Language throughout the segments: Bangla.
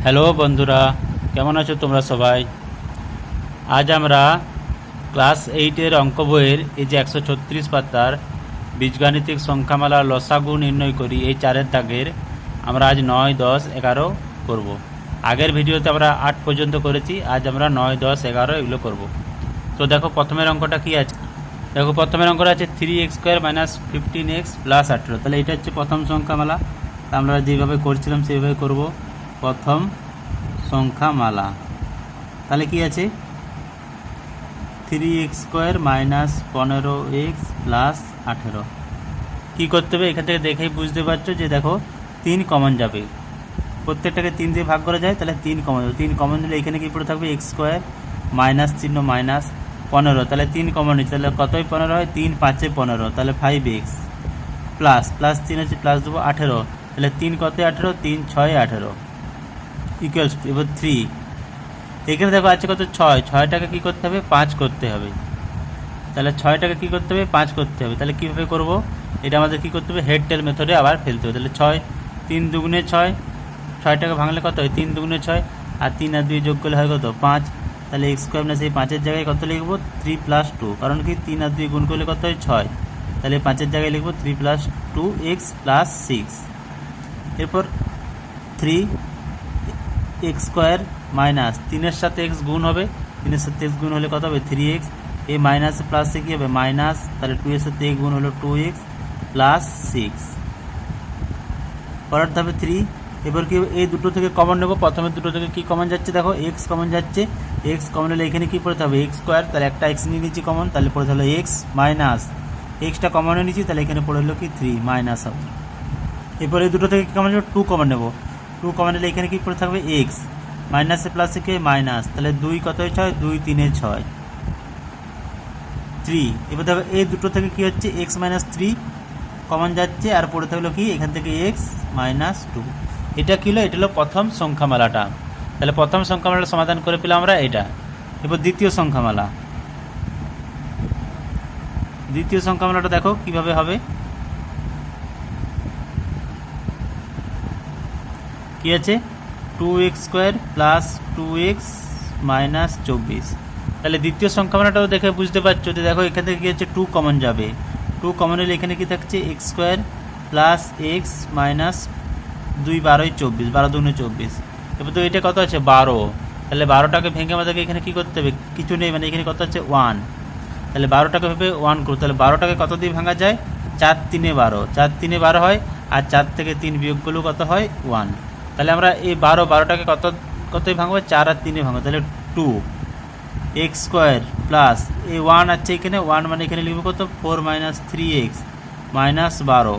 হ্যালো বন্ধুরা, কেমন আছো তোমরা সবাই? আজ আমরা ক্লাস 8-এর অঙ্ক বইয়ের এই যে 136 পাতার বীজগাণিতিক সংখ্যামালা লসাগু নির্ণয় করি এই 4-এর দাগের আমরা আজ 9, 10, 11 করব। আগের ভিডিওতে আমরা 8 পর্যন্ত করেছি, আজ আমরা 9, 10, 11 এগুলো করব। তো দেখো প্রথমের অঙ্কটা কি আছে। দেখো প্রথমের অঙ্কটা আছে 3x² - 15x + 18। তাহলে এটা হচ্ছে প্রথম সংখ্যামালা। আমরা যেভাবে করছিলাম সেইভাবে করব। প্রথম সংখ্যামালা, তাহলে কি আছে 3x² - 15x + 18। কী করতে হবে এখান থেকে দেখেই বুঝতে পারছো যে দেখো 3 কমন যাবে, প্রত্যেকটাকে 3 দিয়ে ভাগ করা যায়, তাহলে 3 কমন যাবে। 3 কমন দিলে এখানে কি পড়ে থাকবে x², মাইনাস চিহ্ন মাইনাস 15, তাহলে 3 কমন নিচ্ছে, তাহলে কতই 15 হয়, 3 5 15, তাহলে 5x প্লাস 3 হচ্ছে প্লাস দেবো 18, তাহলে 3 কত 18, 3 6 18 ইকুয়ালস টু এবার 3। এখানে দেখো আছে কত 6, 6টাকে কী করতে হবে 5 করতে হবে, তাহলে 6টাকে কী করতে হবে 5 করতে হবে। তাহলে কীভাবে করব, এটা আমাদের কী করতে হবে হেড টেল মেথডে আবার ফেলতে হবে। তাহলে 6 3 দুগুণে 6, 6টাকে ভাঙলে কত হয় 3 দুগুণে 6, আর 3 আর 2 যোগ করলে হয় কত 5। তাহলে x² সেই 5-এর জায়গায় কত লিখবো 3 + 2, কারণ কি 3 আর 2 গুণ করলে কত হয় 6, তাহলে 5-এর জায়গায় লিখবো 3 + 2x + 6। এরপর 3x² মাইনাস 3-এর সাথে x গুণ হবে, 3-এর সাথে x গুণ হলে কত হবে 3x, এই মাইনাস প্লাসে কী হবে মাইনাস, তাহলে 2-এর সাথে x গুণ হলো 2x + 6। পরের ধাপে 3। এবার কি এই দুটো থেকে কমন নেব, প্রথমে দুটো থেকে কি কমন যাচ্ছে দেখো x কমন যাচ্ছে, x কমন হলে এখানে কি পড়তে হবে x², তাহলে একটা x নিয়ে নিচ্ছি কমন, তাহলে পড়তে হলো x মাইনাস xটা কমন নিচ্ছি, তাহলে এখানে পড়ে হলো কি 3 মাইনাস হবে। এরপর এই দুটো থেকে কি কমন নেব 2 কমন নেব, 2 কমন নিলে এখানে কি পড়ে থাকবে x মাইনাসে প্লাসে কি মাইনাস, তাহলে 2 কত 6, 2 3 6 3। এবার দেখো এই দুটো থেকে কি হচ্ছে x - 3 কমন যাচ্ছে, আর পড়ে থাকলো কি এখান থেকে x - 2। এটা কী হলো, এটা হলো প্রথম সংখ্যামালাটা। তাহলে প্রথম সংখ্যামালাটা সমাধান করে পেলাম আমরা এটা। এবার দ্বিতীয় সংখ্যামালা, দ্বিতীয় সংখ্যামালাটা দেখো কিভাবে হবে। কি আছে 2x² + 2x - 24। তাহলে দ্বিতীয় সংখ্যামালাটাও দেখে বুঝতে পারছো যে দেখো এখান থেকে কী হচ্ছে 2 কমন যাবে, 2 কমন হলে এখানে কি থাকছে x² + x - 2 12 24, 12 দুগুণে 24। এবার তো এটা কত আছে 12, তাহলে 12টাকে ভেঙে আমাদেরকে এখানে কী করতে হবে, কিছু নেই, মানে এখানে কত আছে 1, তাহলে 12টাকে ভেবে 1 করো, তাহলে 12টাকে কত দিয়ে ভাঙা যায় 4 3 12, 4 3 12 হয়, আর 4 থেকে 3 বিয়োগ করলেও কত হয় 1। তাহলে আমরা এই 12টাকে কতই ভাঙবো 4 আর 3 ভাঙবো, তাহলে 2x² প্লাস এই 1 আছে এখানে 1, মানে এখানে লিখবো কত 4 - 3x - 12।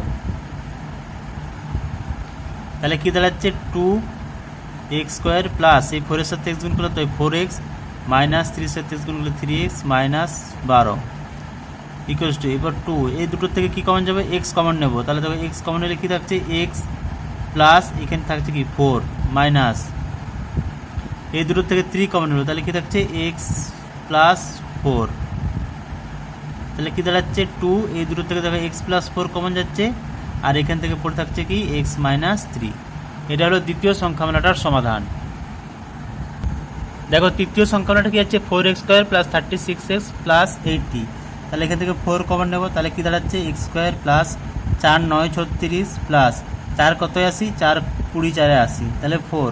তাহলে কী দাঁড়াচ্ছে 2x² প্লাস এই 4-এর সাথে x গুণ করলে তো 4x মাইনাস 3-এর সাথে x গুণ করলে 3x - 12 ইকুয়ালস টু এবার 2। এই দুটোর থেকে কী কমন যাবে x কমন নেব, তাহলে দেখো x কমন হলে কী থাকছে x প্লাস এখানে থাকছে কি 4 মাইনাস এই দুটোর থেকে 3 কমন নেব, তাহলে কী থাকছে x + 4, তাহলে কী দাঁড়াচ্ছে 2। এই দুটোর থেকে দেখো x + 4 কমন যাচ্ছে, আর এখান থেকে পড়ে থাকছে কি x - 3। এটা হলো দ্বিতীয় সংখ্যামালাটার সমাধান। দেখো তৃতীয় সংখ্যামালাটা কি আছে 4x² + 36x + 80। তাহলে এখান থেকে 4 কমন নেব, তাহলে কি দাঁড়াচ্ছে x² প্লাস 4 9 36 প্লাস 4 কত 80, 4 20 4 80, তাহলে 4।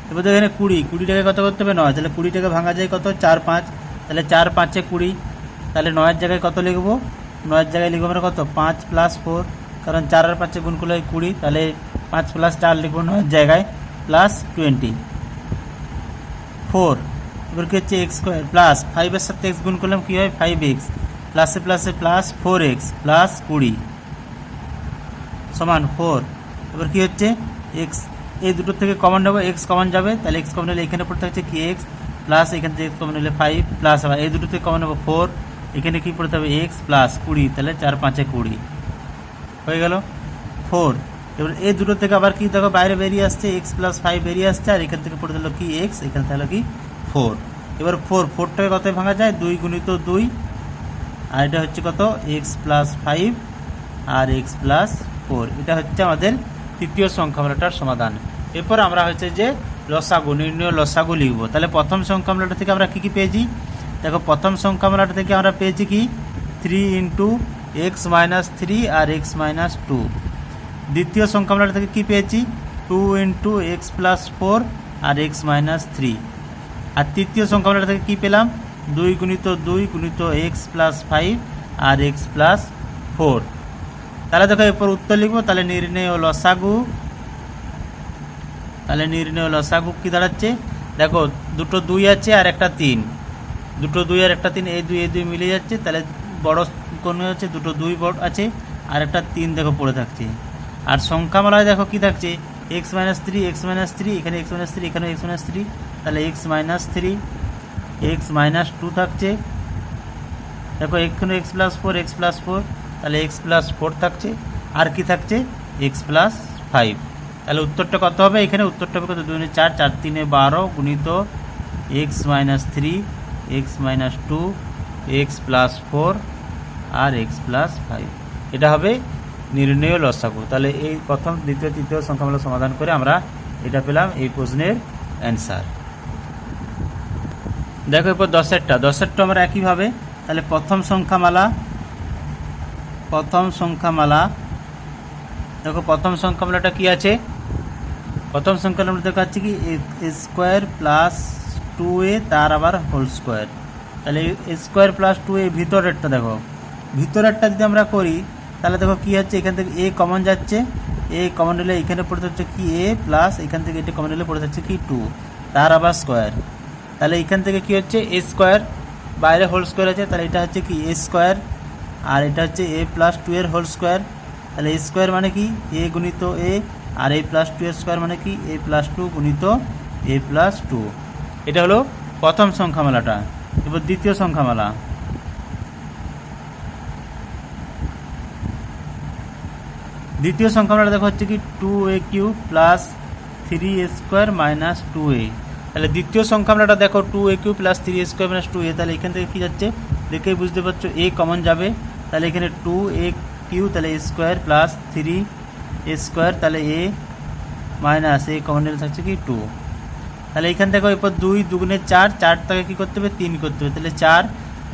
এবার তো এখানে 20টাকে কত করতে হবে 9, তাহলে 20টাকে ভাঙা যায় কত 4 5, তাহলে 4 5 20, তাহলে 9-এর জায়গায় কত লিখবো, 9-এর জায়গায় লিখবো আমরা কত 5 + 4, কারণ 4 আর 5 গুণ করলে 20, তাহলে 5 + 4 লিখবো 9-এর জায়গায় প্লাস 24। এবার কি হচ্ছে x² প্লাস 5-এর সাথে x গুণ করলাম কী হয় 5x প্লাসে প্লাসে প্লাস 4x প্লাস 20 সমান 4। এবার কী হচ্ছে x, এই দুটোর থেকে কমন নেবো, x কমন যাবে, তাহলে x কমন হলে এখানে পড়তে হচ্ছে কি x প্লাস এখান থেকে x কমন হলে 5 প্লাস আবার এই দুটো থেকে কমন নেবো 4, এখানে কী পড়তে হবে x প্লাস 20, তাহলে 4 5 20 হয়ে গেল 4। এবার এই দুটো থেকে আবার কি দেখো বাইরে বেরিয়ে আসছে x + 5 বেরিয়ে আসছে, আর এখান থেকে পড়ে দিল কি x, এখানে তাহলে কি 4। এবার 4টাকে কত ভাঙা যায় 2 × 2, আর এটা হচ্ছে কত x + 5 আর x + 4। এটা হচ্ছে আমাদের তৃতীয় সংখ্যামালাটার সমাধান। এরপর আমরা হচ্ছে যে লসাগু, নির্ণয় লসাগু লিখব। তাহলে প্রথম সংখ্যামালাটা থেকে আমরা কী পেয়েছি? দেখো প্রথম সংখ্যামালাটা থেকে আমরা পেয়েছি কি 3 ইন্টু এক্স মাইনাস 3 আর এক্স মাইনাস 2। দ্বিতীয় সংখ্যামালাটা থেকে কী পেয়েছি? 2 ইন্টু এক্স প্লাস 4 আর এক্স মাইনাস 3। আর তৃতীয় সংখ্যামালাটা থেকে কী পেলাম? 2 গুণিত 2 গুণিত এক্স প্লাস 5 আর এক্স প্লাস 4। তাহলে দেখো এরপর উত্তর লিখবো। তাহলে নির্ণয় লসাগু, তাহলে নির্ণয় লসাগু কী দাঁড়াচ্ছে? দেখো দুটো 2 আছে আর একটা 3, দুটো 2 আর একটা 3, এই দুই মিলে যাচ্ছে। তাহলে বড় কোণ হচ্ছে দুটো 2 বড় আছে আর একটা 3 দেখো পড়ে থাকছে। আর সংখ্যামালায় দেখো কি থাকছে? এক্স মাইনাস 3 এক্স মাইনাস 3, এখানে এক্স মাইনাস 3, এখানে এক্স মাইনাস 3, তাহলে এক্স মাইনাস 3 এক্স মাইনাস 2 থাকছে। দেখো এখানে এক্স প্লাস 4 এক্স প্লাস 4, তাহলে এক্স প্লাস 4 থাকছে। আর কি থাকছে? X plus 5। তাহলে উত্তরটা কত হবে? এখানে উত্তরটা হবে কত? 2 × 4 4 × 3 12 গুণিত x minus 3 x minus 2 x plus 4 আর এক্স প্লাস 5। এটা হবে নির্ণয় লসাগু। তাহলে এই প্রথম দ্বিতীয় তৃতীয় সংখ্যামালা সমাধান করে আমরা এটা পেলাম এই প্রশ্নের অ্যান্সার। দেখো এরপর 10টা আমরা একইভাবে, তাহলে প্রথম সংখ্যামালা দেখো প্রথম সংখ্যামালাটা কি আছে? প্রথম সংখ্যামালা দেখাচ্ছে কি এ স্কোয়ার প্লাস 2a তার আবার হোল স্কোয়ার। তাহলে এ স্কোয়ার প্লাস 2a ভিতরেরটা, দেখো ভিতরেরটা যদি আমরা করি তাহলে দেখো কী হচ্ছে? এখান থেকে এ কমন যাচ্ছে, এ কমন নিলে এখানে পড়ে যাচ্ছে কি এ প্লাস এখান থেকে এটা কমন নিলে পড়ে যাচ্ছে কি 2 তার আবার স্কোয়ার। তাহলে এখান থেকে কি হচ্ছে? এ স্কোয়ার, বাইরে হোল স্কোয়ার আছে, তাহলে এটা হচ্ছে কি এ স্কোয়ার আর এটা হচ্ছে এ প্লাস 2 এর হোল স্কোয়ার। তাহলে এ স্কোয়ার মানে কি এ গুণিত এ, আর এ প্লাস 2 এর স্কোয়ার মানে কি এ প্লাস 2 গুণিত এ প্লাস 2। এটা হলো প্রথম সংখ্যামালাটা। এবার দ্বিতীয় সংখ্যামালা, দ্বিতীয় সংখ্যামালাটা দেখো হচ্ছে কি 2a³ plus 3a² minus 2a। তাহলে দ্বিতীয় সংখ্যামালাটা দেখো 2a³ plus 3a² minus 2a। তাহলে এখান থেকে কী যাচ্ছে? দেখেই বুঝতে পারছো এ কমন যাবে। তাহলে এখানে 2a³ তাহলে a স্কোয়ার প্লাস 3a², তাহলে a মাইনাস এ কমন নিলে থাকছে কি 2। তাহলে এখান থেকে এরপর 2 2 4, 4টাকে কী করতে হবে? 3 করতে হবে। তাহলে 4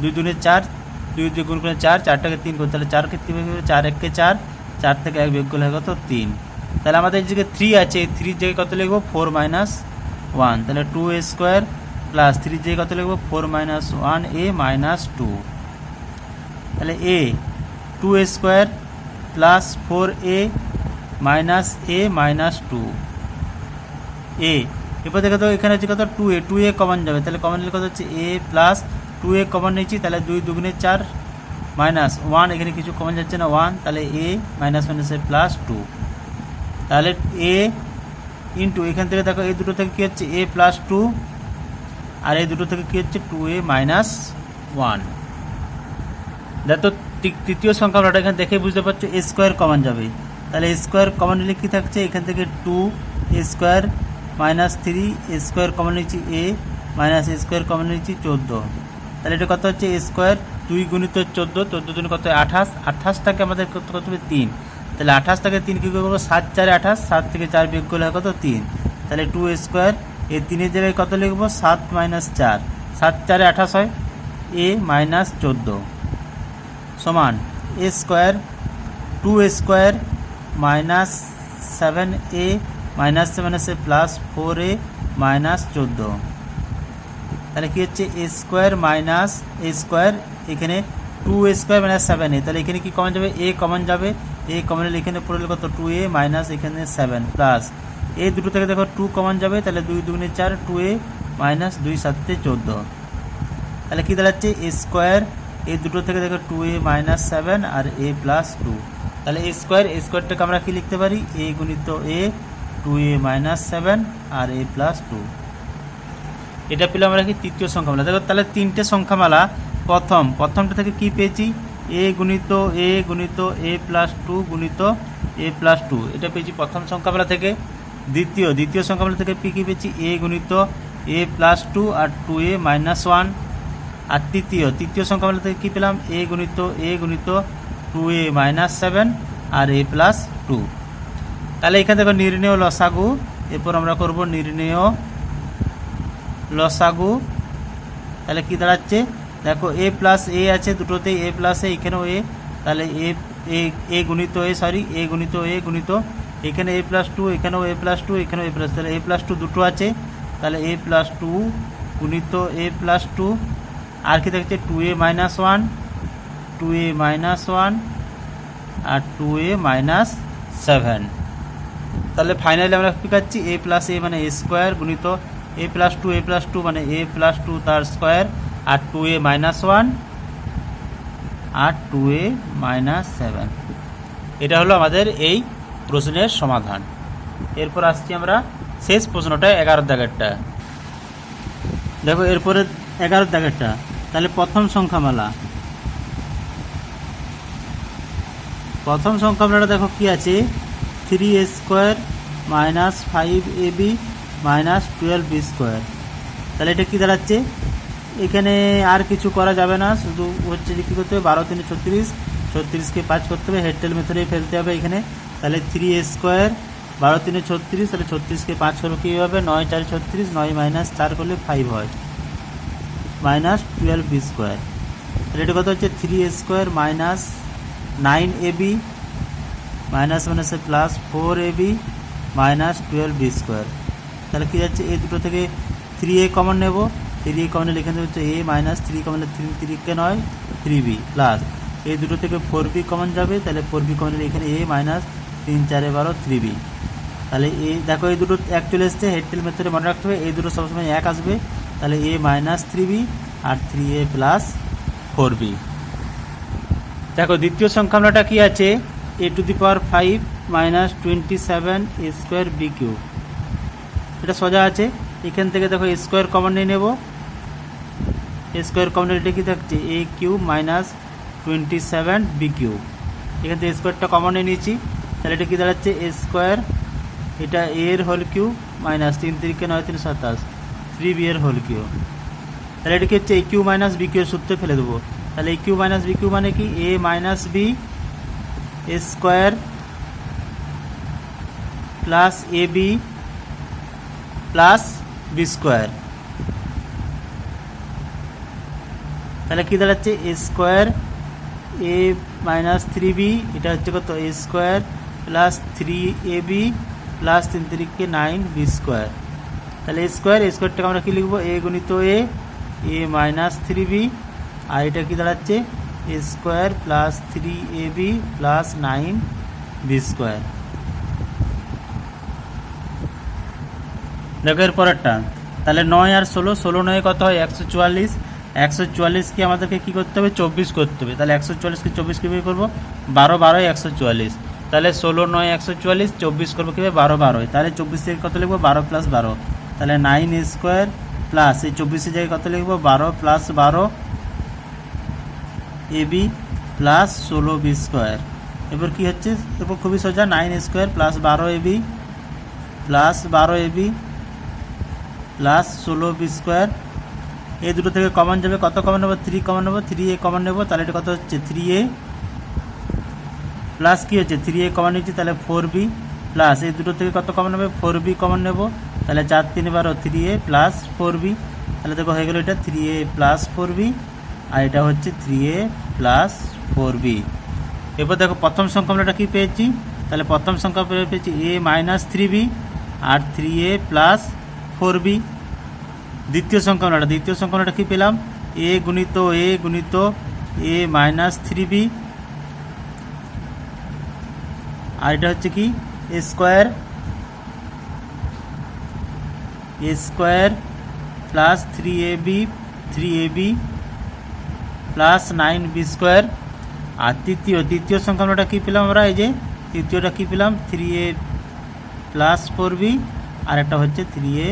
2 2 4, 2 2 গুণ করে 4, 4টাকে 3 করতে, তাহলে 4কে 3 হবে 4 1 কে 4, 4 থেকে 1 বিয়োগ করলে হয় কত? 3। তাহলে আমাদের যে 3 আছে এই 3 জায়গায় কত লিখবো? 4 মাইনাস 1। তাহলে 2a² প্লাস 3 জায়গায় কত লিখবো? 4 মাইনাস 1a মাইনাস 2। তাহলে a 2a² plus 4a minus a minus 2 a। এরপর দেখো তো এখানে হচ্ছে কত? 2a কমন যাবে, তাহলে কমন নিলে কত হচ্ছে? a প্লাস 2a কমন নিয়েছি, তাহলে 2 2 4 মাইনাস 1, এখানে কিছু কমন যাচ্ছে না 1, তাহলে a minus minus a plus 2। তাহলে a ইন্টু এখান থেকে দেখো এই দুটো থেকে কী হচ্ছে? a প্লাস 2 আর এই দুটো থেকে কী হচ্ছে? 2a minus 1। দেখো তৃতীয় সংখ্যাটা এখানে দেখে বুঝতে পারছো এ স্কোয়ার কমন যাবে। তাহলে এ স্কোয়ার কমন নিলে কী থাকছে? এখান থেকে 2a² মাইনাস 3a² কমন নিচ্ছি a মাইনাস a² কমন নিচ্ছি 14। তাহলে এটা কত হচ্ছে? এ স্কোয়ার 2 গুণিত 14, 14 দুগুণে কত? 28, 28টাকে আমাদের কত করতে হবে? 3। তাহলে 28টাকে 3 কী করবো? 7 4 28, 7 থেকে 4 বিয়োগ করলে হয় কত? 3। তাহলে 2a² এই 3-এর জায়গায় কত লিখবো? 7 মাইনাস 4, 7 4 28 হয় a মাইনাস 14 সমান a square 2a² minus 7a minus মাইনাসে প্লাস 4a মাইনাস 14। তাহলে কী হচ্ছে? A square minus a square, এখানে 2a² মাইনাস 7a, তাহলে এখানে কি কমন যাবে? a কমন যাবে, a কমন হলে এখানে পড়লে কত? 2a মাইনাস এখানে 7 প্লাস এই দুটো থেকে দেখো 2 কমন যাবে, তাহলে 2 2 4 2a মাইনাস 2 7 14। তাহলে কী দাঁড়াচ্ছে? এ স্কোয়ার এই দুটো থেকে দেখো 2a মাইনাস 7 আর a প্লাস 2। তাহলে এ স্কোয়ারটাকে আমরা কি লিখতে পারি? a গুণিত a 2a মাইনাস 7 আর a প্লাস 2। এটা পেলে আমরা কি তৃতীয় সংখ্যামালা। দেখো তাহলে 3টে সংখ্যামালা, প্রথমটা থেকে কি পেয়েছি? a গুণিত a প্লাস 2 গুণিত a প্লাস 2, এটা পেয়েছি প্রথম সংখ্যামালা থেকে। দ্বিতীয় সংখ্যামালা থেকে কী পেয়েছি? a গুণিত a প্লাস 2 আর 2a মাইনাস 1। আর তৃতীয় সংখ্যামালা থেকে কী পেলাম? a গুণিত 2a মাইনাস 7 আর a প্লাস 2। তাহলে এখানে দেখো নির্ণয় লসাগু, এরপর আমরা করব নির্ণেয় লসাগু। তাহলে কি দাঁড়াচ্ছে, দেখো এ প্লাস এ আছে দুটোতেই, এ প্লাস এ, এখানেও এ, তাহলে এ গুণিত এ, সরি এ গুণিত এ গুণিত এখানে এ প্লাস টু, এখানেও এ প্লাস টু, এখানেও এ প্লাস, তাহলে এ প্লাস টু দুটো আছে, তাহলে এ প্লাস টু গুণিত এ প্লাস টু, আর কি দেখছে টু এ মাইনাস ওয়ান, টু এ মাইনাস ওয়ান আর টু এ মাইনাস সেভেন। তাহলে ফাইনালি আমরা কী পাচ্ছি, এ প্লাস এ মানে এ স্কোয়ার গুণিত এ প্লাস টু মানে এ প্লাস টু তার স্কোয়ার আর টু এ মাইনাস ওয়ান আর টু এ মাইনাস সেভেন। এটা হলো আমাদের এই প্রশ্নের সমাধান। এরপর আসছি আমরা শেষ প্রশ্নটা 11 দাগেরটা। দেখো এরপরে 11 দাগেরটা, তাহলে প্রথম সংখ্যামালা, প্রথম সংখ্যামালাটা দেখো কি আছে, 3a square minus 5ab minus 12b square. তাহলে এটা কি দাঁড়াচ্ছে, এখানে আর কিছু করা যাবে না, শুধু হচ্ছে যে কী করতে হবে, 12 3 36, 36কে 5 করতে হবে, হেডটেল মেথডে ফেলতে হবে এখানে। তাহলে 3a স্কোয়ার 12 3 36, তাহলে 36কে 5 করলে কী হবে, 9 4 36, 9 মাইনাস 4 করলে 5 হয়, মাইনাস 12b স্কোয়ার। তাহলে এটা কত হচ্ছে, 3a square minus 9ab minus মাইনাসে plus 4ab minus 12b square. তাহলে কী যাচ্ছে, এই দুটো থেকে 3a কমন নেব, 3a কমন নিলে এখানে হচ্ছে a মাইনাস 3 কমন নিলে 3কে 9 3b প্লাস এই দুটো থেকে 4b কমন যাবে, তাহলে 4b কমন নিলে এখানে a মাইনাস 3 4 12 3b। তাহলে এই দেখো এই দুটো এক চলে এসছে, হেডটেল মেথডে মনে রাখতে হবে এই দুটো সবসময় এক আসবে, তাহলে a minus 3b R 3a plus 4b। দেখো দ্বিতীয় সংখ্যামালাটা কি আছে, a to the power 5 minus 27 a square b cube. এটা সোজা আছে, এখান থেকে দেখো এ স্কোয়ার কমন নিয়ে নেব, এ স্কোয়ার কমন নিলে এটা কি থাকছে, এ কিউব মাইনাস 27 বি কিউব। এখান থেকে স্কোয়ারটা কমন নিয়ে নিয়েছি, তাহলে এটা কি দাঁড়াচ্ছে, এ স্কোয়ার, এটা এ এর হোল কিউব মাইনাস 3 3কে 9 3 27 3b এর হোল কিউব। তাহলে এটা কি হচ্ছে, এ কিউ মাইনাস বি কিউ এর সূত্রে ফেলে দেবো। তাহলে এ কিউ মাইনাস বি কিউ মানে কি, এ minus B square plus A B plus B square. তাহলে কী দাঁড়াচ্ছে, a square A minus 3b, এটা হচ্ছে কত, a square plus 3ab plus 3 3কে 9b স্কোয়ার। তাহলে এ স্কোয়ারটাকে আমরা কী লিখবো, এ গুণিত এ মাইনাস 3b, আর এটা কি দাঁড়াচ্ছে, a square plus 3ab plus 9b square. দেখো এর পরেরটা, তাহলে 9 আর 16, 16 9 কত হয়, 144, 144কে আমাদেরকে কী করতে হবে, 24 করতে হবে। তাহলে 144কে 24 কীভাবে করবো, 12 12 144, তাহলে 16 9 144, 24 করবো কীভাবে, 12 12, তাহলে 24 থেকে কত লিখবো, 12 প্লাস 12, তাহলে 9 স্কোয়ার প্লাস এই 24 জায়গায় কত লিখবো, 12 plus 12 ab plus 16b square. এবার কী হচ্ছে, এরপর খুবই সোজা, 9 square plus 12ab plus 12ab plus 16b square. এই দুটো থেকে কমন যাবে, কত কমন নেবো, 3 কমন নেবো, 3a কমন নেবো, তাহলে এটা কত হচ্ছে, 3a প্লাস কী হচ্ছে, 3a কমন নিচ্ছি, তাহলে 4b প্লাস এই দুটো থেকে কত কমন নেবে, 4b কমন নেবো, তাহলে 4 3 12 3a প্লাস 4b। তাহলে দেখো হয়ে গেলো এটা 3a প্লাস 4b, আর এটা হচ্ছে 3a প্লাস 4b। এরপর দেখো প্রথম সংখ্যামালাটা কী পেয়েছি, তাহলে প্রথম সংখ্যা পেয়েছি a minus 3b R 3a plus 4b। দ্বিতীয় সংখ্যামালাটা কী পেলাম, a গুণিত a মাইনাস 3b, আর এটা হচ্ছে কি, a square plus 3ab plus 9b square. আর তৃতীয় সংখ্যামালাটা কী পেলাম আমরা, এই যে তৃতীয়টা কী পেলাম, 3a প্লাস 4b, আর একটা হচ্ছে 3a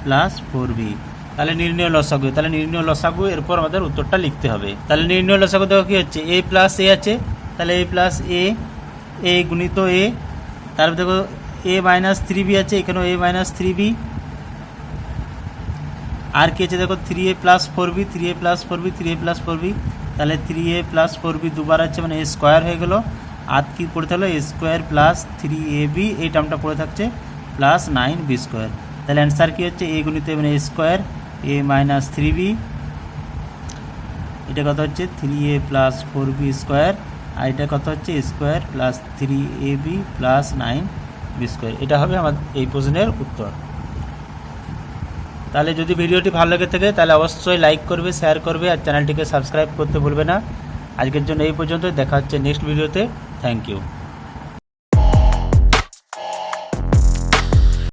প্লাস 4b। তাহলে নির্ণয় লসাগু, এরপর আমাদের উত্তরটা লিখতে হবে। তাহলে নির্ণয় লসাগু দেখো কী হচ্ছে, a প্লাস a আছে, তাহলে a প্লাস a গুণিত a, তারপর দেখো a মাইনাস 3b আছে, এখানেও a মাইনাস 3b, আর কি আছে দেখো 3a প্লাস 4b, তাহলে 3a প্লাস 4b দুবার আছে, মানে a স্কোয়ার হয়ে গেল, আর কি পড়ে থাকলো, a স্কোয়ার প্লাস 3ab, এই টার্মটা পড়ে থাকছে, প্লাস 9b স্কোয়ার। তাহলে অ্যান্সার কী হচ্ছে, এ গুণিত মানে এ স্কোয়ার এ মাইনাস 3b, এটা কত হচ্ছে 3a প্লাস 4b স্কোয়ার, আর এটা কত হচ্ছে a square plus 3ab plus 9b square. এটা হবে আমার এই প্রশ্নের উত্তর। তাহলে যদি ভিডিওটি ভালো লেগে থাকে তাহলে অবশ্যই লাইক করবে, শেয়ার করবে, আর চ্যানেলটিকে সাবস্ক্রাইব করতে ভুলবে না। আজকের জন্য এই পর্যন্ত, দেখা হচ্ছে নেক্সট ভিডিওতে। Thank you.